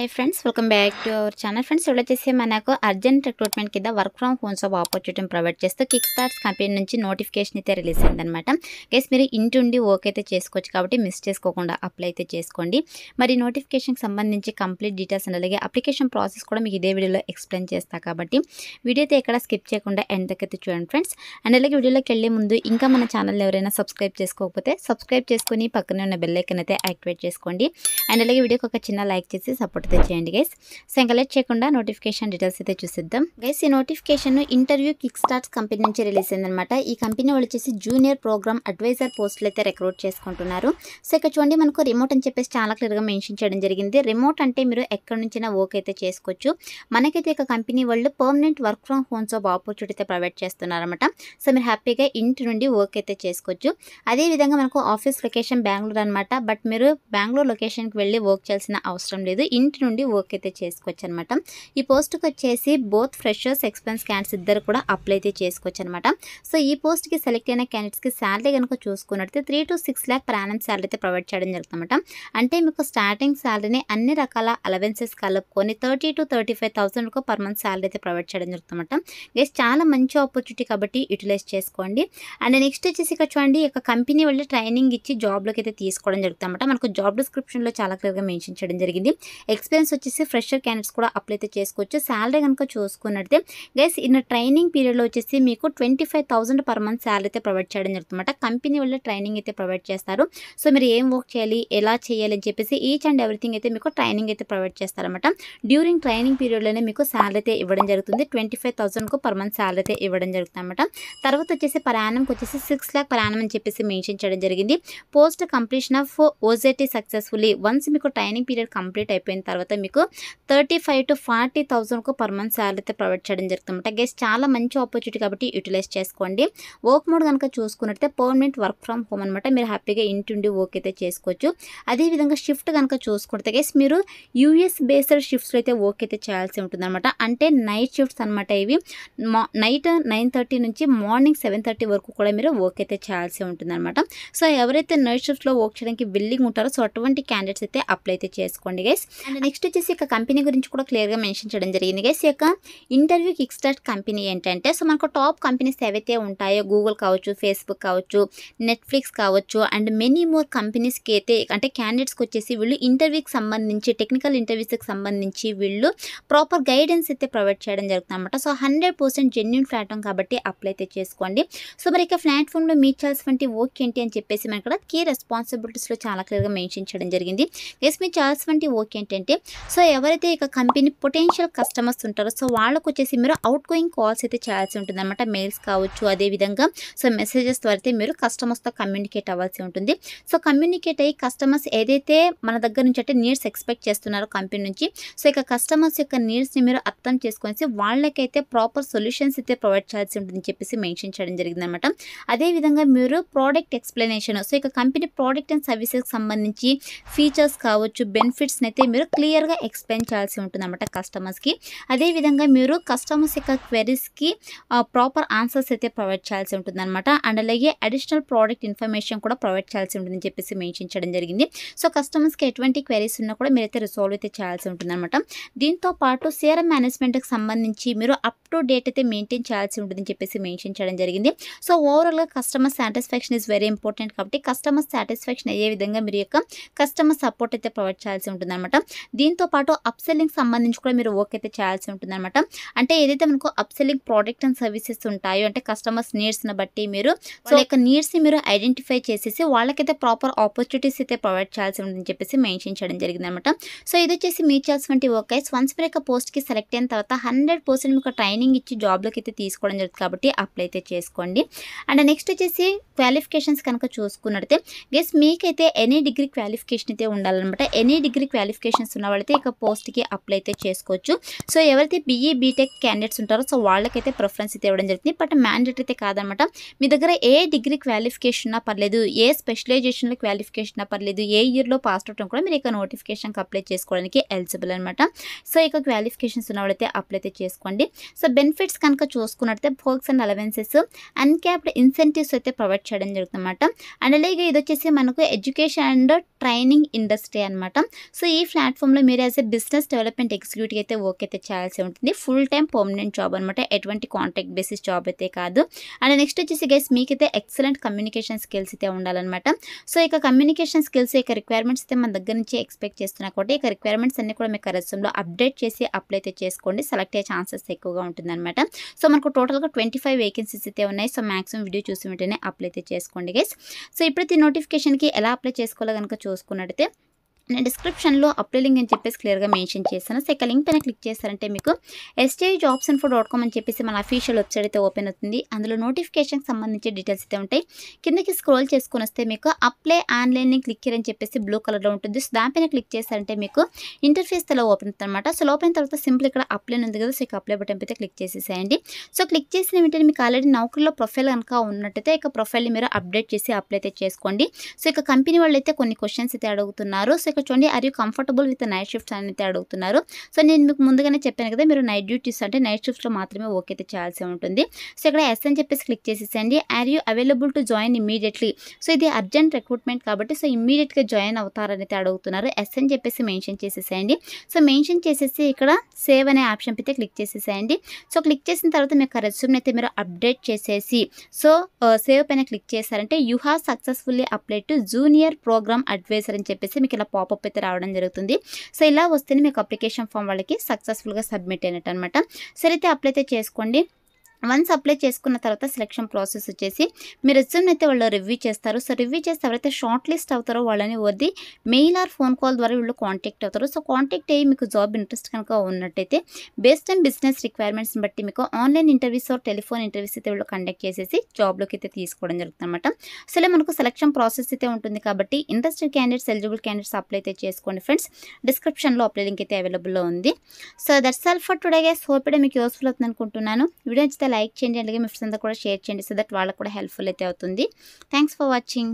Hi friends, welcome back to our channel. Friends, ఇప్పుడు వచ్చేసి మనకు అర్జెంట్ రిక్రూట్మెంట్ కింద వర్క్ ఫ్రమ్ హోమ్ జాబ్ ఆపర్చునిటీని ప్రొవైడ్ చేస్తూ కిక్ స్టార్ట్స్ కంపెనీ నుంచి నోటిఫికేషన్ అయితే రిలీజ్ అయిందనమాట. గైస్, మీరు ఇంటి ఉండి వర్క్ అయితే చేసుకోవచ్చు కాబట్టి మిస్ చేసుకోకుండా అప్లై అయితే చేసుకోండి. మరి నోటిఫికేషన్కి సంబంధించి కంప్లీట్ డీటెయిల్స్ అండ్ అలాగే అప్లికేషన్ ప్రాసెస్ కూడా మీకు ఇదే వీడియోలో ఎక్స్ప్లెయిన్ చేస్తా కాబట్టి వీడియో అయితే ఎక్కడ స్కిప్ చేయకుండా ఎండ్ దగ్గర అయితే చూడండి ఫ్రెండ్స్. అండ్ అలాగే వీడియోలోకి వెళ్ళే ముందు ఇంకా మన ఛానల్ ఎవరైనా సబ్స్క్రైబ్ చేసుకోకపోతే సబ్స్క్రైబ్ చేసుకొని పక్కనే ఉన్న బెల్ ఐకాన్ అయితే యాక్టివేట్ చేసుకోండి. అండ్ అలాగే వీడియోకి ఒక చిన్న లైక్ చేసి సపోర్ట్ అయితే చేయండి గైస్. సో ఇంకా లేట్ చేయకుండా నోటిఫికేషన్ డీటెయిల్స్ అయితే చూసిద్దాం గైస్. ఈ notification interview kick starts company నుంచి రిలీజ్ అయిందనమాట. ఈ కంపెనీ వాళ్ళు వచ్చేసి జూనియర్ ప్రోగ్రామ్ అడ్వైజర్ పోస్టులు అయితే రిక్రూట్ చేసుకుంటున్నారు. సో ఇక్కడ చూడండి, మనకు రిమోట్ అని చెప్పేసి చాలా క్లియర్గా మెన్షన్ చేయడం జరిగింది. రిమోట్ అంటే మీరు ఎక్కడి నుంచైనా వర్క్ అయితే చేసుకోవచ్చు. మనకైతే ఇక కంపెనీ వాళ్ళు permanent work from home job opportunity అయితే ప్రొవైడ్ చేస్తున్నారన్నమాట. సో మీరు హ్యాపీగా ఇంటి నుండి వర్క్ అయితే చేసుకోవచ్చు. అదేవిధంగా మనకు ఆఫీస్ లొకేషన్ బెంగళూరు అనమాట. బట్ మీరు బెంగళూరు లొకేషన్కి వెళ్ళి వర్క్ చేయాల్సిన అవసరం లేదు, ఇంటి నుండి వర్క్ అయితే చేసుకోవచ్చు అనమాట. ఈ పోస్ట్కి వచ్చేసి బోత్ ఫ్రెషర్స్ ఎక్స్పీరియన్స్ క్యాండిడేట్స్ ఇద్దరు కూడా అప్లై అయితే చేసుకోవచ్చు అనమాట. సో ఈ పోస్ట్కి సెలెక్ట్ అయిన క్యాండిడేట్స్కి శాలరీ కనుక చూసుకున్నట్టు 3 to 6 lakh per annum salary అయితే ప్రొవైడ్ చేయడం జరుగుతుందన్నమాట. అంటే మీకు స్టార్టింగ్ శాలరీని అన్ని రకాల అలవెన్సెస్ కలుపుకొని 30 to 35,000 వరకు పర్ మంత్ శాలరీ అయితే ప్రొవైడ్ చేయడం జరుగుతుందన్నమాట. గైస్, చాలా మంచి ఆపర్చునిటీ కాబట్టి యూటిలైజ్ చేసుకోండి. అండ్ నెక్స్ట్ వచ్చేసి ఇక్కడ చూడండి, ఇక కంపెనీ వాళ్ళు ట్రైనింగ్ ఇచ్చి జాబ్లోకి అయితే తీసుకోవడం జరుగుతుందన్నమాట. మనకు జాబ్ డిస్క్రిప్షన్లో చాలా క్లియర్గా మెన్షన్ చేయడం జరిగింది. ఎక్స్పీరియన్స్ వచ్చేసి ఫ్రెషర్ క్యాండిడేట్స్ కూడా అప్లై అయితే చేసుకోవచ్చు. శాలరీ కనుక చూసుకున్నట్టే గైస్, ఇన్న ట్రైనింగ్ పీరియడ్లో వచ్చేసి మీకు 25,000 per month శాలరీ అయితే ప్రొవైడ్ చేయడం జరుగుతుందన్నమాట. కంపెనీ వాళ్ళు ట్రైనింగ్ అయితే ప్రొవైడ్ చేస్తారు. సో మీరు ఏం వర్క్ చేయాలి, ఎలా చేయాలి అని చెప్పేసి ఈచ్ అండ్ ఎవ్రీథింగ్ అయితే మీకు ట్రైనింగ్ అయితే ప్రొవైడ్ చేస్తారన్నమాట. డ్యూరింగ్ ట్రైనింగ్ పీరియడ్లోనే మీకు శాలరీ అయితే ఇవ్వడం జరుగుతుంది. 25,000 per month శాలరీ అయితే ఇవ్వడం జరుగుతుంది అనమాట. తర్వాత వచ్చేసి per annum వచ్చేసి 6 lakh per annum అని చెప్పేసి మెన్షన్ చేయడం జరిగింది. Post completion of OJT successfully once మీకు ట్రైనింగ్ పీరియడ్ కంప్లీట్ అయిపోయిన తర్వాత మీకు 35,000 to 40,000 per month శాలరీ అయితే ప్రొవైడ్ చేయడం జరుగుతుందన్నమాట. గైస్, చాలా మంచి ఆపర్చునిటీ కాబట్టి యూటిలైజ్ చేసుకోండి. వర్క్ మోడ్ కనుక చూసుకున్నట్టే పర్మనెంట్ వర్క్ ఫ్రమ్ హోమ్ అనమాట. మీరు హ్యాపీగా ఇంటి నుండి వర్క్ అయితే చేసుకోవచ్చు. అదేవిధంగా షిఫ్ట్ కనుక చూసుకుంటే గైస్, మీరు యూఎస్ బేస్డ్ షిఫ్ట్స్లో అయితే వర్క్ అయితే చేయాల్సి ఉంటుంది అనమాట. అంటే నైట్ షిఫ్ట్స్ అనమాట. ఇవి నైట్ 9:30 నుంచి మార్నింగ్ 7:30 వరకు కూడా మీరు వర్క్ అయితే చేయాల్సి ఉంటుంది అనమాట. సో ఎవరైతే నైట్ షిఫ్ట్లో వర్క్ చేయడానికి విల్లింగ్ ఉంటారో సో అటువంటి క్యాండిడేట్స్ అయితే అప్లై అయితే చేసుకోండి గైస్. అండ్ నెక్స్ట్ వచ్చేసి ఇక కంపెనీ గురించి కూడా క్లియర్గా మెన్షన్ చేయడం జరిగింది గైస్. ఈ యొక్క ఇంటర్వ్యూ కిక్ స్టార్ట్ కంపెనీ ఏంటంటే, సో మనకు టాప్ కంపెనీస్ ఏవైతే ఉంటాయో గూగుల్ కావచ్చు, ఫేస్బుక్ కావచ్చు, నెట్ఫ్లిక్స్ కావచ్చు అండ్ మెనీ మోర్ కంపెనీస్కి అయితే అంటే క్యాండిడేట్స్కి వచ్చేసి వీళ్ళు ఇంటర్వ్యూకి సంబంధించి టెక్నికల్ ఇంటర్వ్యూస్కి సంబంధించి వీళ్ళు ప్రాపర్ గైడెన్స్ అయితే ప్రొవైడ్ చేయడం జరుగుతుంది అనమాట. సో 100% జెన్యూన్ ప్లాట్ఫామ్ కాబట్టి అప్లై అయితే చేసుకోండి. సో మరి ఇక ప్లాట్ఫామ్లో మీట్ చేయాల్సినటువంటి వర్క్ ఏంటి అని చెప్పేసి మనకి ఇక్కడ కీ రెస్పాన్సిబిలిటీస్లో చాలా క్లియర్గా మెన్షన్ చేయడం జరిగింది. గైస్, మీరు చేయాల్సినటువంటి వర్క్ ఏంటంటే, సో ఎవరైతే ఇక కంపెనీ పొటెన్షియల్ కస్టమర్స్ ఉంటారో సో వాళ్ళకు వచ్చేసి మీరు అవుట్ గోయింగ్ కాల్స్ అయితే చేయాల్సి ఉంటుంది అనమాట. మెయిల్స్ కావచ్చు, అదేవిధంగా సో మెసేజెస్ ద్వారా అయితే మీరు కస్టమర్స్తో కమ్యూనికేట్ అవ్వాల్సి ఉంటుంది. సో కమ్యూనికేట్ అయ్యి కస్టమర్స్ ఏదైతే మన దగ్గర నుంచి అంటే నీడ్స్ ఎక్స్పెక్ట్ చేస్తున్నారో కంపెనీ నుంచి, సో ఇక కస్టమర్స్ యొక్క నీడ్స్ని మీరు అర్థం చేసుకొని వాళ్ళకైతే ప్రాపర్ సొల్యూషన్స్ అయితే ప్రొవైడ్ చేయాల్సి ఉంటుందని చెప్పేసి మెన్షన్ చేయడం జరిగింది అనమాట. అదేవిధంగా మీరు ప్రోడక్ట్ ఎక్స్ప్లెనేషన్, సో ఇక కంపెనీ ప్రోడక్ట్ అండ్ సర్వీసెస్కి సంబంధించి ఫీచర్స్ కావచ్చు, బెనిఫిట్స్ని అయితే మీరు క్లియర్గా ఎక్స్ప్లెయిన్ చేయాల్సి ఉంటుంది అనమాట కస్టమర్స్కి. అదేవిధంగా మీరు కస్టమర్స్ యొక్క క్వెరీస్కి ప్రాపర్ ఆన్సర్స్ అయితే ప్రొవైడ్ చేయాల్సి ఉంటుంది అనమాట. అండ్ అలాగే అడిషనల్ ప్రోడక్ట్ ఇన్ఫర్మేషన్ కూడా ప్రొవైడ్ చేయాల్సి ఉంటుందని చెప్పేసి మెన్షన్ చేయడం జరిగింది. సో కస్టమర్స్కి ఎటువంటి క్వెరీస్ ఉన్నా కూడా మీరైతే రిసాల్వ్ అయితే చేయాల్సి ఉంటుంది అనమాట. దీంతో పాటు CRM మేనేజ్మెంట్కి సంబంధించి మీరు అప్ టు డేట్ అయితే మెయింటైన్ చేయాల్సి ఉంటుందని చెప్పేసి మెన్షన్ చేయడం జరిగింది. సో ఓవరాల్గా customer satisfaction is very important కాబట్టి కస్టమర్ సాటిస్ఫాక్షన్ అయ్యే విధంగా మీరు యొక్క కస్టమర్ సపోర్ట్ అయితే ప్రొవైడ్ చేయాల్సి ఉంటుంది అనమాట. దీంతో పాటు అప్ సెల్లింగ్ సంబంధించి కూడా మీరు వర్క్ అయితే చేయాల్సి ఉంటుంది అనమాట. అంటే ఏదైతే మనకు up selling product and services ఉంటాయో అంటే కస్టమర్స్ నీడ్స్ని బట్టి మీరు వాళ్ళ యొక్క నీడ్స్ని మీరు ఐడెంటిఫై చేసేసి వాళ్ళకైతే ప్రాపర్ ఆపర్చునిటీస్ అయితే ప్రొవైడ్ చేయాల్సి ఉంటుందని చెప్పేసి మెన్షన్ చేయడం జరిగింది అనమాట. సో ఇది వచ్చేసి మీ చేయాల్సినటువంటి వర్క్ అయితే వన్స్ మీరు యొక్క పోస్ట్కి సెలెక్ట్ అయిన తర్వాత 100% మీకు ట్రైనింగ్ ఇచ్చి జాబ్లోకి అయితే తీసుకోవడం జరుగుతుంది కాబట్టి అప్లై అయితే చేసుకోండి. అండ్ నెక్స్ట్ వచ్చేసి క్వాలిఫికేషన్స్ కనుక చూసుకున్నట్లయితే గెస్ మీకైతే ఎనీ డిగ్రీ క్వాలిఫికేషన్ అయితే ఉండాలన్నమాట. ఎనీ డిగ్రీ క్వాలిఫికేషన్స్ ఉన్న వాళ్ళైతే ఇక పోస్ట్కి అప్లై అయితే చేసుకోవచ్చు. సో ఎవరైతే BE BTech క్యాండిడేట్స్ ఉంటారో సో వాళ్ళకైతే ప్రిఫరెన్స్ అయితే ఇవ్వడం జరుగుతుంది. బట్ మ్యాండేటరీ అయితే కాదనమాట. మీ దగ్గర ఏ డిగ్రీ క్వాలిఫికేషన్ ఉన్నా పర్లేదు, ఏ స్పెషలైజేషన్లో క్వాలిఫికేషన్ ఉన్నా పర్లేదు, ఏ ఇయర్లో పాస్ అవుట్ కూడా మీరు ఇక నోటిఫికేషన్కి అప్లై చేసుకోవడానికి ఎలిజిబుల్ అనమాట. సో ఇక క్వాలిఫికేషన్స్ ఉన్న వాళ్ళైతే అప్లై అయితే చేసుకోండి. సో బెనిఫిట్స్ కనుక చూసుకున్నట్లయితే perks and allowances, uncapped incentives అయితే ప్రొవైడ్ చేయడం జరుగుతుంది అనమాట. అండ్ అలాగే ఇది వచ్చేసి మనకు ఎడ్యుకేషన్ అండ్ ట్రైనింగ్ ఇండస్ట్రీ అనమాట. సో ఈ ప్లాట్ఫామ్ ఫామ్లో మీరు as a business development executive అయితే వర్క్ అయితే చేయాల్సి ఉంటుంది. ఫుల్ టైం పర్మనెంట్ జాబ్ అనమాట, ఎటువంటి కాంట్రాక్ట్ బేసిస్ జాబ్ అయితే కాదు. అండ్ నెక్స్ట్ వచ్చేసి గైస్ మీకైతే ఎక్సలెంట్ కమ్యూనికేషన్ స్కిల్స్ అయితే ఉండాలన్నమాట. సో ఇక కమ్యూనికేషన్ స్కిల్స్ ఇక రిక్వైర్మెంట్స్ అయితే మన దగ్గర నుంచి ఎక్స్పెక్ట్ చేస్తున్నా కాబట్టి ఇక రిక్వైర్మెంట్స్ అన్ని కూడా మీకు రెజ్యూమ్లో అప్డేట్ చేసి అప్లై అయితే చేసుకోండి. సెలెక్ట్ అయ్యే ఛాన్సెస్ ఎక్కువగా ఉంటుందన్నమాట. సో మనకు టోటల్గా 25 వేకెన్సీస్ అయితే ఉన్నాయి. సో మాక్సిమం వీడియో చూసి వెంటనే అప్లై అయితే చేసుకోండి గైస్. సో ఇప్పుడైతే ఈ నోటిఫికేషన్కి ఎలా అప్లై చేసుకోవాలో కనుక చూసుకున్నట్టయితే నేను డిస్క్రిప్షన్లో అప్లై లింక్ అని చెప్పేసి క్లియర్గా మెన్షన్ చేస్తాను. సో ఇక లింక్ పైన క్లిక్ చేస్తారంటే మీకు stijobsinfo.com అని చెప్పేసి మన అఫీషియల్ వెబ్సైట్ అయితే ఓపెన్ అవుతుంది. అందులో నోటిఫికేషన్కి సంబంధించి డీటెయిల్స్ అయితే ఉంటాయి. కిందకి స్క్రోల్ చేసుకొని వస్తే మీకు అప్లై ఆన్లైన్ క్లిక్ అని చెప్పేసి బ్లూ కలర్లో ఉంటుంది. సో దానిపైన క్లిక్ చేస్తారంటే మీకు ఇంటర్ఫేస్ అలా ఓపెన్ అవుతుంది అనమాట. సో ఓపెన్ తర్వాత సింపుల్ ఇక్కడ అప్లై ఉంది కదా, సో ఇక అప్లై బటన్ అయితే క్లిక్ చేసేసేయండి. సో క్లిక్ చేసిన వెంటనే మీకు ఆల్రెడీ నౌకరీలో ప్రొఫైల్ కనుక ఉన్నట్టయితే ఇక ప్రొఫైల్ని మీరు అప్డేట్ చేసి అప్లై అయితే చేసుకోండి. సో ఇక కంపెనీ వాళ్ళు అయితే కొన్ని క్వశ్చన్స్ అయితే అడుగుతున్నారు. సో ఇక్కడ చూడండి, are you comfortable with night shifts అని అయితే అడుగుతున్నారు. సో నేను మీకు ముందుగానే చెప్పాను కదా, మీరు నైట్ డ్యూటీస్ అంటే నైట్ షిఫ్ట్స్లో మాత్రమే వర్క్ అయితే చేయాల్సి ఉంటుంది. సో ఇక్కడ ఎస్ అని చెప్పేసి క్లిక్ చేసేసండి. Are you available to join immediately. So ఇది అర్జెంట్ రిక్రూట్మెంట్ కాబట్టి సో ఇమీడియట్గా జాయిన్ అవుతారని అయితే అడుగుతున్నారు. ఎస్ అని చెప్పేసి మెన్షన్ చేసేసేయండి. సో మెన్షన్ చేసేసి ఇక్కడ సేవ్ అనే ఆప్షన్ అయితే క్లిక్ చేసేసేయండి. సో క్లిక్ చేసిన తర్వాత మీకు రెజ్యూమ్ అయితే మీరు అప్డేట్ చేసేసి సో సేవ్ పైన క్లిక్ చేశారంటే you have successfully applied to junior programme advisor అని చెప్పేసి మీకు ఇలా పాపప్ అయితే రావడం జరుగుతుంది. సో ఇలా వస్తేనే మీకు అప్లికేషన్ ఫామ్ వాళ్ళకి సక్సెస్ఫుల్గా సబ్మిట్ అయినట్టు అనమాట. సరే అయితే అప్లై అయితే చేసుకోండి. వన్స్ అప్లై చేసుకున్న తర్వాత సెలక్షన్ ప్రాసెస్ వచ్చేసి మీ రెజ్యూమ్ అయితే వాళ్ళు రివ్యూ చేస్తారు. సో రివ్యూ చేస్తే ఎవరైతే షార్ట్ లిస్ట్ అవుతారో వాళ్ళని వద్ది మెయిల్ ఆర్ ఫోన్ కాల్ ద్వారా వీళ్ళు కాంటాక్ట్ అవుతారు. సో కాంటాక్ట్ అయ్యి మీకు జాబ్ ఇంట్రెస్ట్ కనుక ఉన్నట్టయితే బేస్డ్ ఆన్ బిజినెస్ రిక్వైర్మెంట్స్ని బట్టి మీకు online interviews or telephone interviews అయితే వీళ్ళు కండక్ట్ చేసేసి జాబ్లోకి అయితే తీసుకోవడం జరుగుతుంది అనమాట. సో ఇలా మనకు సెలక్షన్ ప్రాసెస్ అయితే ఉంటుంది కాబట్టి interested candidates, eligible candidates apply అయితే చేసుకోండి ఫ్రెండ్స్. డిస్క్రిప్షన్లో అప్లై లింక్ అయితే అవైలబుల్లో ఉంది. So that's all for today guys. Hope it మీకు యూస్ఫుల్ అవుతుంది అనుకుంటున్నాను. వీడియో నచ్చితే లైక్ చేయండి, అలాగే మీ ఫ్రెండ్స్ అంతా కూడా షేర్ చేయండి సో దట్ వాళ్ళకు కూడా హెల్ప్ఫుల్ అయితే అవుతుంది. Thanks for watching.